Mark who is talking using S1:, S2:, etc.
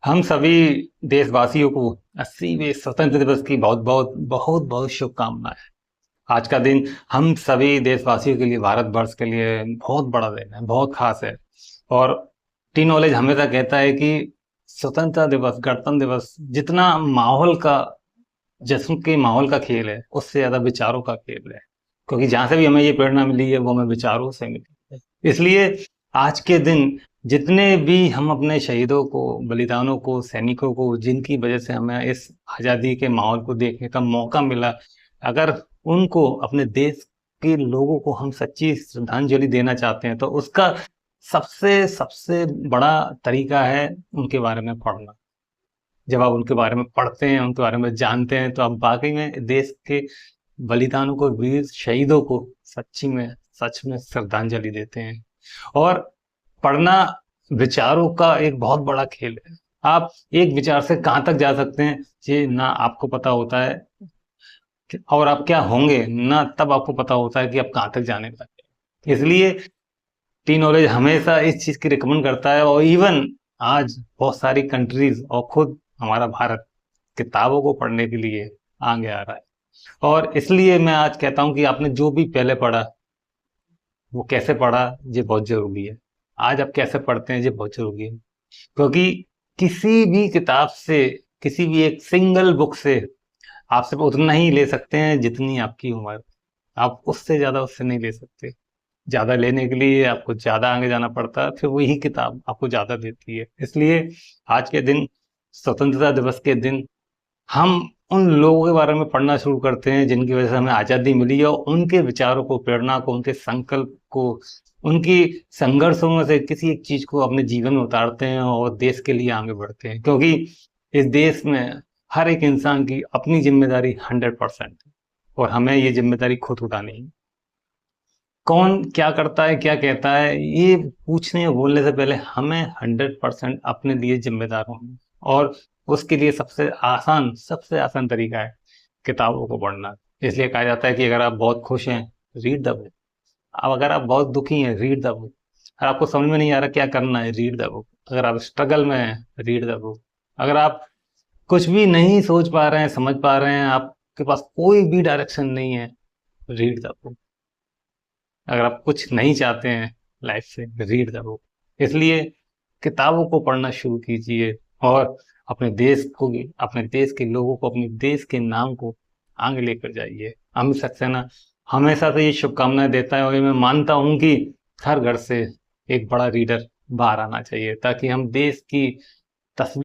S1: हम सभी देशवासियों को 80वें स्वतंत्र दिवस की बहुत बहुत बहुत बहुत शुभकामनाएं। आज का दिन हम सभी देशवासियों के लिए, भारतवर्ष के लिए बहुत बड़ा दिन है, बहुत खास है। और टी नॉलेज हमेशा कहता है कि स्वतंत्रता दिवस, गणतंत्र दिवस जितना माहौल का, जश्न के माहौल का खेल है, उससे ज्यादा विचारों का खेल है। क्योंकि जहां से भी हमें ये प्रेरणा मिली है, वो हमें विचारों से मिली है। इसलिए आज के दिन जितने भी हम अपने शहीदों को, बलिदानों को, सैनिकों को, जिनकी वजह से हमें इस आजादी के माहौल को देखने का मौका मिला, अगर उनको, अपने देश के लोगों को हम सच्ची श्रद्धांजलि देना चाहते हैं, तो उसका सबसे सबसे बड़ा तरीका है उनके बारे में पढ़ना। जब आप उनके बारे में पढ़ते हैं, उनके बारे में जानते हैं, तो आप वाकई में देश के बलिदानों को, वीर शहीदों को सच्ची में, सच में श्रद्धांजलि देते हैं। और पढ़ना विचारों का एक बहुत बड़ा खेल है। आप एक विचार से कहाँ तक जा सकते हैं, ये ना आपको पता होता है, और आप क्या होंगे ना तब आपको पता होता है कि आप कहाँ तक जाने वाले हैं। इसलिए टी नॉलेज हमेशा इस चीज की रिकमेंड करता है। और इवन आज बहुत सारी कंट्रीज और खुद हमारा भारत किताबों को पढ़ने के लिए आगे आ रहा है। और इसलिए मैं आज कहता हूं कि आपने जो भी पहले पढ़ा, वो कैसे पढ़ा, ये बहुत जरूरी है। आज आप कैसे पढ़ते हैं, ये बहुत जरूरी है। क्योंकि किसी भी किताब से, किसी भी एक सिंगल बुक से आप सिर्फ उतना ही ले सकते हैं जितनी आपकी उम्र। आप उससे ज्यादा उससे नहीं ले सकते। ज्यादा लेने के लिए आपको ज्यादा आगे जाना पड़ता है, फिर वही किताब आपको ज्यादा देती है। इसलिए आज के दिन, स्वतंत्रता दिवस के दिन, हम उन लोगों के बारे में पढ़ना शुरू करते हैं जिनकी वजह से हमें आजादी मिली है, और उनके विचारों को, प्रेरणा को, उनके संकल्प को, उनकी संघर्षों में से किसी एक चीज को अपने जीवन में उतारते हैं और देश के लिए आगे बढ़ते हैं। क्योंकि इस देश में हर एक इंसान की अपनी जिम्मेदारी 100% है, और हमें ये जिम्मेदारी खुद उठानी है। कौन क्या करता है, क्या कहता है, ये पूछने या बोलने से पहले हमें 100% अपने लिए जिम्मेदार होना। और उसके लिए सबसे आसान तरीका है किताबों को पढ़ना। इसलिए कहा जाता है कि अगर आप बहुत खुश हैं, रीड द बुक। अब अगर आप बहुत दुखी हैं, रीड द बुक। अगर आपको समझ में नहीं आ रहा क्या करना है, रीड द बुक। अगर आप स्ट्रगल में हैं, रीड द बुक। अगर आप कुछ भी नहीं सोच पा रहे हैं, समझ पा रहे हैं, आपके पास कोई भी डायरेक्शन नहीं है, रीड द बुक। अगर आप कुछ नहीं चाहते हैं लाइफ से, रीड द बुक। इसलिए किताबों को पढ़ना शुरू कीजिए, और अपने देश को, अपने देश के लोगों को, अपने देश के नाम को आगे लेकर जाइए। अमित सक्सेना हमेशा से ये शुभकामनाएं देता है, और ये मैं मानता हूं कि हर घर से एक बड़ा रीडर बाहर आना चाहिए, ताकि हम देश की तस्वीर